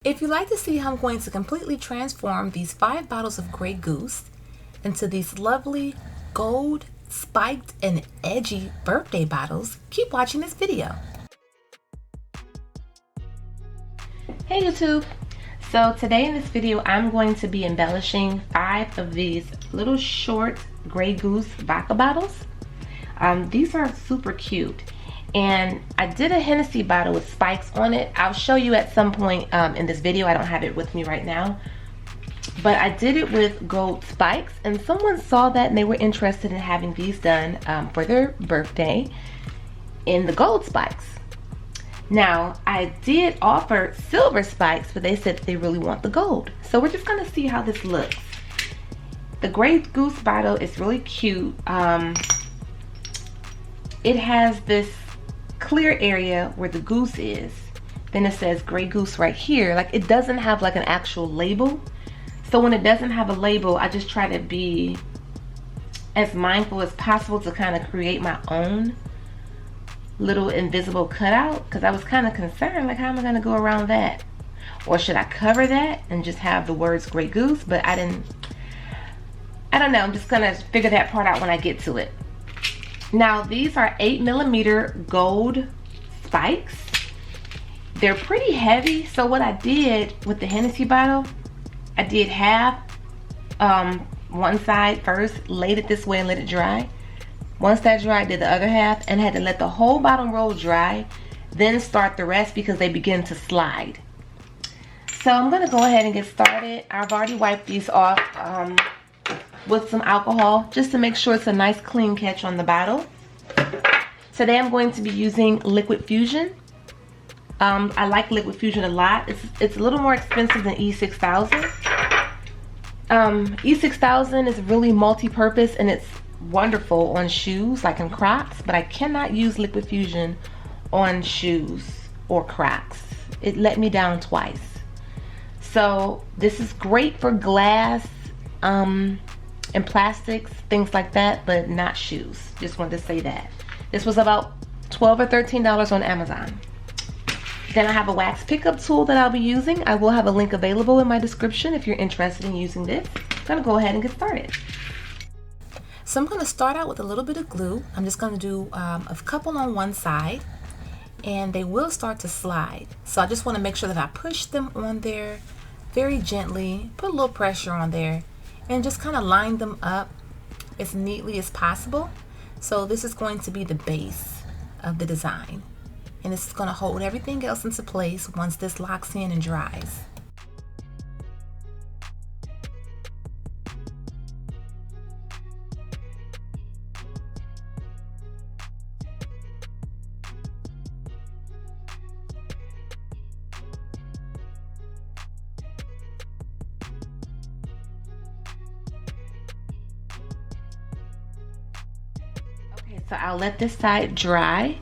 If you'd like to see how I'm going to completely transform these 5 bottles of Grey Goose into these lovely gold spiked and edgy birthday bottles, keep watching this video. Hey YouTube! So today in this video I'm going to be embellishing 5 of these little short Grey Goose vodka bottles. These are super cute. And I did a Hennessy bottle with spikes on it. I'll show you at some point in this video. I don't have it with me right now. But I did it with gold spikes. And someone saw that and they were interested in having these done for their birthday in the gold spikes. Now, I did offer silver spikes, but they said that they really want the gold. So we're just going to see how this looks. The Grey Goose bottle is really cute. It has this clear area where the goose is. Then it says Grey Goose right here. Like, it doesn't have like an actual label. So when it doesn't have a label, I just try to be as mindful as possible to kind of create my own little invisible cutout, because I was kind of concerned, like, how am I going to go around that? Or should I cover that and just have the words Grey Goose? But I don't know. I'm just going to figure that part out when I get to it. Now, these are 8mm gold spikes. They're pretty heavy. So what I did with the Hennessy bottle, I did half one side first, laid it this way and let it dry. Once that dried, I did the other half and had to let the whole bottom roll dry, then start the rest because they begin to slide. So I'm going to go ahead and get started. I've already wiped these off with some alcohol just to make sure it's a nice clean catch on the bottle. Today I'm going to be using Liquid Fusion. I like Liquid Fusion a lot. It's a little more expensive than E6000. E6000 is really multi-purpose and it's wonderful on shoes like in Crocs, but I cannot use Liquid Fusion on shoes or Crocs. It let me down twice. So this is great for glass and plastics, things like that, but not shoes. Just wanted to say that. This was about $12 or $13 on Amazon. Then I have a wax pickup tool that I'll be using. I will have a link available in my description if you're interested in using this. I'm gonna go ahead and get started. So I'm gonna start out with a little bit of glue. I'm just gonna do a couple on one side, and they will start to slide. So I just wanna make sure that I push them on there very gently, put a little pressure on there, and just kind of line them up as neatly as possible. So this is going to be the base of the design, and this is going to hold everything else into place once this locks in and dries. So I'll let this side dry,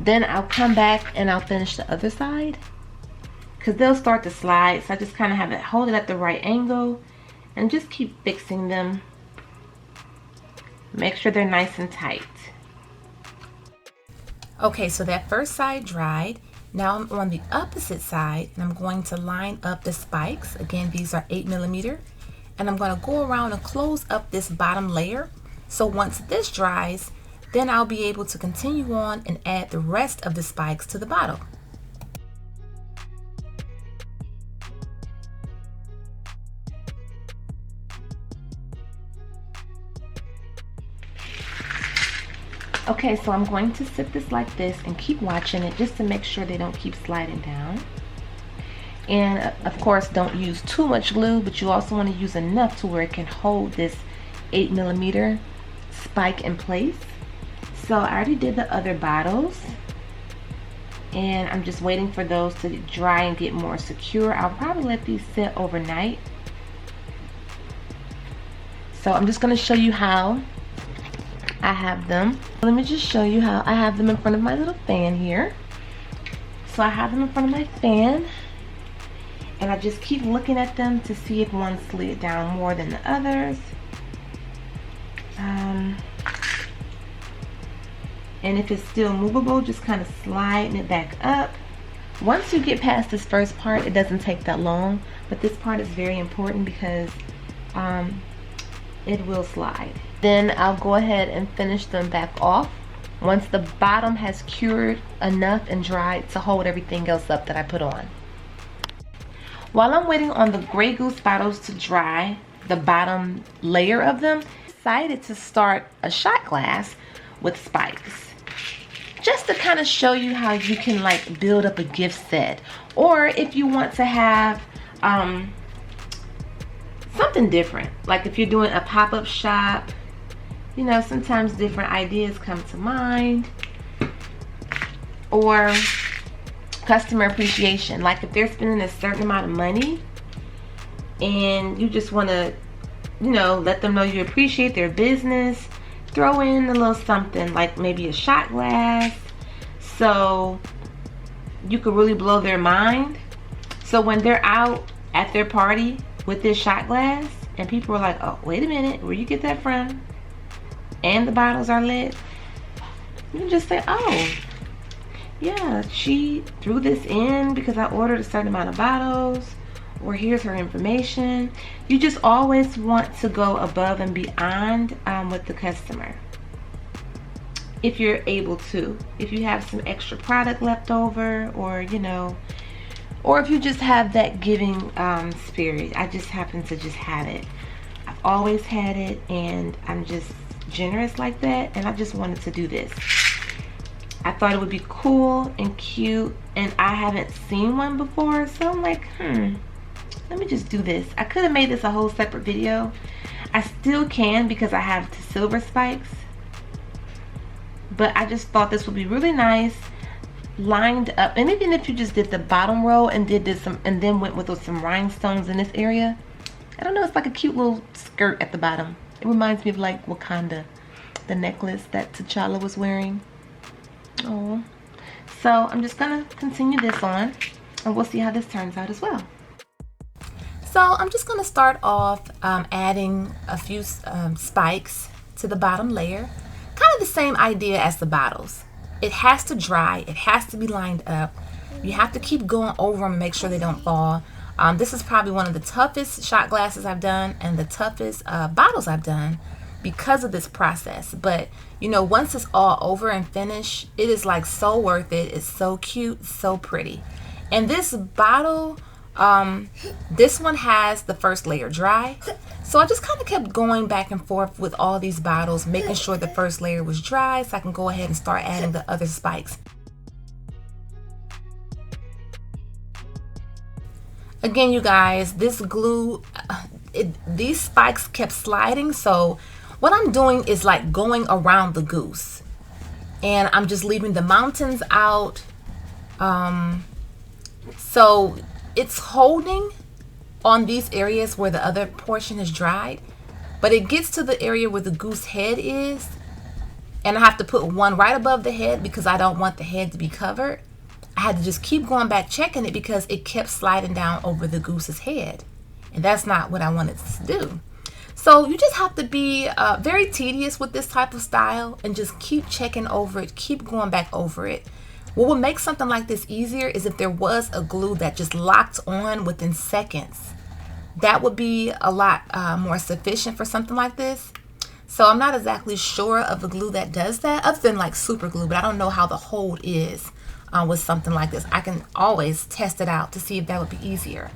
then I'll come back and I'll finish the other side because they'll start to slide. So I just kind of have it, hold it at the right angle and just keep fixing them. Make sure they're nice and tight. Okay, so that first side dried. Now I'm on the opposite side and I'm going to line up the spikes. Again, these are 8mm, and I'm going to go around and close up this bottom layer. So once this dries, then I'll be able to continue on and add the rest of the spikes to the bottle. Okay, so I'm going to sit this like this and keep watching it just to make sure they don't keep sliding down. And of course, don't use too much glue, but you also want to use enough to where it can hold this 8mm spike in place. So I already did the other bottles and I'm just waiting for those to dry and get more secure. I'll probably let these sit overnight. So I'm just going to show you how I have them. Let me just show you how I have them in front of my little fan here. So I have them in front of my fan and I just keep looking at them to see if one slid down more than the others. And if it's still movable, just kind of sliding it back up Once you get past this first part, it doesn't take that long, but this part is very important because it will slide. Then I'll go ahead and finish them back off once the bottom has cured enough and dried to hold everything else up that I put on. While I'm waiting on the Grey Goose bottles to dry, the bottom layer of them, I decided to start a shot glass with spikes. Just to kind of show you how you can like build up a gift set, or if you want to have something different, like if you're doing a pop-up shop, you know, sometimes different ideas come to mind. Or customer appreciation, like if they're spending a certain amount of money and you just want to, you know, let them know you appreciate their business, throw in a little something like maybe a shot glass so you could really blow their mind. So when they're out at their party with this shot glass and people are like, oh, wait a minute, where you get that from? And the bottles are lit, you can just say, oh yeah, she threw this in because I ordered a certain amount of bottles, or here's her information. You just always want to go above and beyond with the customer, if you're able to. If you have some extra product left over, or you know, or if you just have that giving spirit. I just happen to just have it. I've always had it, and I'm just generous like that, and I just wanted to do this. I thought it would be cool and cute, and I haven't seen one before, so I'm like, let me just do this. I could have made this a whole separate video. I still can because I have the silver spikes, but I just thought this would be really nice, lined up. And even if you just did the bottom row and did this and then went with some rhinestones in this area, I don't know, it's like a cute little skirt at the bottom. It reminds me of like Wakanda, the necklace that T'Challa was wearing. Oh, so I'm just gonna continue this on, and we'll see how this turns out as well. So I'm just gonna start off adding a few spikes to the bottom layer. Kind of the same idea as the bottles. It has to dry, it has to be lined up. You have to keep going over them and make sure they don't fall. This is probably one of the toughest shot glasses I've done, and the toughest bottles I've done, because of this process. But you know, once it's all over and finished, it is like so worth it. It's so cute, so pretty. And this bottle, this one has the first layer dry, so I just kind of kept going back and forth with all these bottles, making sure the first layer was dry so I can go ahead and start adding the other spikes. Again, you guys, this glue, these spikes kept sliding, so what I'm doing is like going around the goose, and I'm just leaving the mountains out. So it's holding on these areas where the other portion is dried, but it gets to the area where the goose head is, and I have to put one right above the head because I don't want the head to be covered. I had to just keep going back checking it because it kept sliding down over the goose's head, and that's not what I wanted to do. So you just have to be very tedious with this type of style and just keep checking over it, keep going back over it. What would make something like this easier is if there was a glue that just locked on within seconds. That would be a lot more sufficient for something like this. So I'm not exactly sure of a glue that does that, other than like super glue, but I don't know how the hold is with something like this. I can always test it out to see if that would be easier.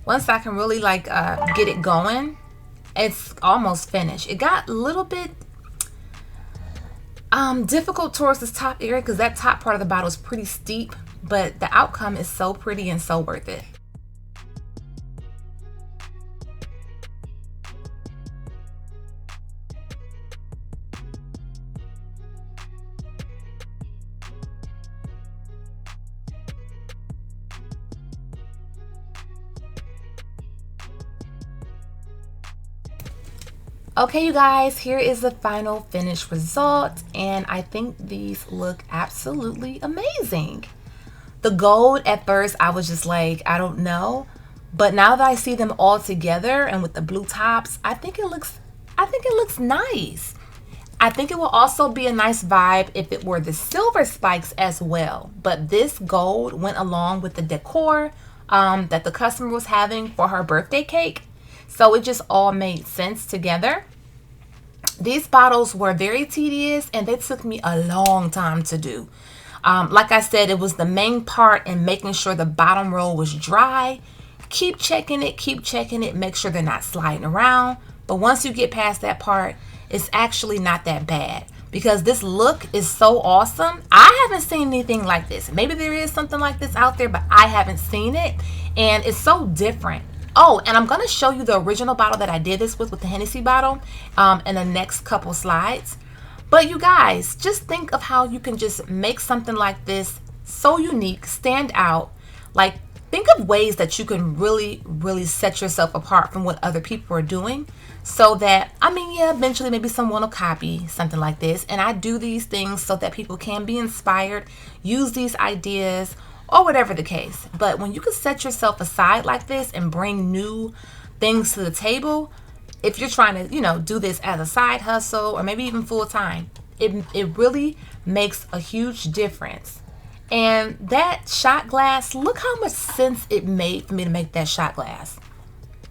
Once I can really like get it going, it's almost finished. It got a little bit difficult towards this top area because that top part of the bottle is pretty steep, but the outcome is so pretty and so worth it. Okay, you guys, here is the final finished result, and I think these look absolutely amazing. The gold, at first I was just like, I don't know, but now that I see them all together and with the blue tops, I think it looks nice. I think it will also be a nice vibe if it were the silver spikes as well, but this gold went along with the decor that the customer was having for her birthday cake. So it just all made sense together. These bottles were very tedious and they took me a long time to do. Like I said, it was the main part in making sure the bottom roll was dry. Keep checking it, make sure they're not sliding around. But once you get past that part, it's actually not that bad because this look is so awesome. I haven't seen anything like this. Maybe there is something like this out there, but I haven't seen it, and it's so different. Oh, and I'm going to show you the original bottle that I did this with the Hennessy bottle in the next couple slides. But you guys, just think of how you can just make something like this so unique, stand out. Like, think of ways that you can really, really set yourself apart from what other people are doing, so that, I mean, yeah, eventually maybe someone will copy something like this. And I do these things so that people can be inspired, use these ideas, or whatever the case. But when you can set yourself aside like this and bring new things to the table, if you're trying to, you know, do this as a side hustle or maybe even full time, it really makes a huge difference. And that shot glass, look how much sense it made for me to make that shot glass.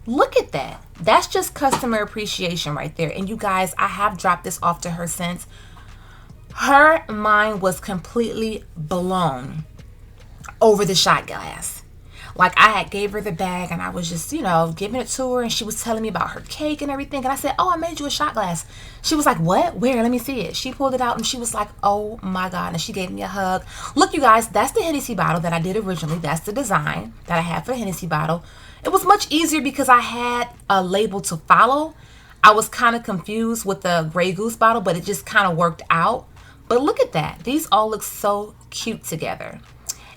Look at that. That's just customer appreciation right there. And you guys, I have dropped this off to her since. Her mind was completely blown over the shot glass. Like, I had gave her the bag and I was just, you know, giving it to her, and she was telling me about her cake and everything. And I said, oh, I made you a shot glass. She was like, what? Where? Let me see it. She pulled it out and she was like, oh my God. And she gave me a hug. Look, you guys, that's the Hennessy bottle that I did originally. That's the design that I had for the Hennessy bottle. It was much easier because I had a label to follow. I was kind of confused with the Grey Goose bottle, but it just kind of worked out. But look at that. These all look so cute together.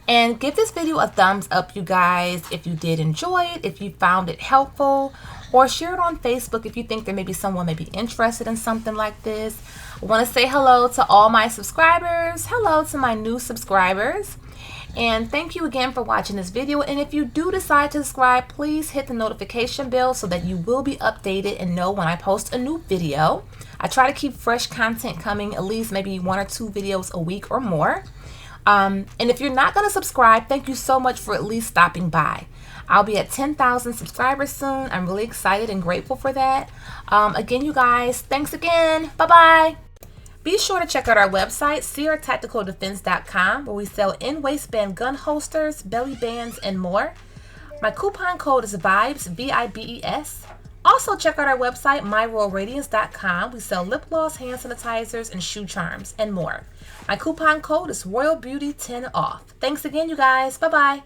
And give this video a thumbs up, you guys, if you did enjoy it, if you found it helpful, or share it on Facebook if you think there may be someone may be interested in something like this. I want to say hello to all my subscribers. Hello to my new subscribers. And thank you again for watching this video. And if you do decide to subscribe, please hit the notification bell so that you will be updated and know when I post a new video. I try to keep fresh content coming, at least maybe 1 or 2 videos a week or more. And if you're not going to subscribe, thank you so much for at least stopping by. I'll be at 10,000 subscribers soon. I'm really excited and grateful for that. Again, you guys, thanks again. Bye-bye. Be sure to check out our website, sierratacticaldefense.com, where we sell in-waistband gun holsters, belly bands, and more. My coupon code is VIBES, V-I-B-E-S. Also, check out our website, myroyalradiance.com. We sell lip gloss, hand sanitizers, and shoe charms, and more. My coupon code is ROYALBEAUTY10OFF. Thanks again, you guys. Bye-bye.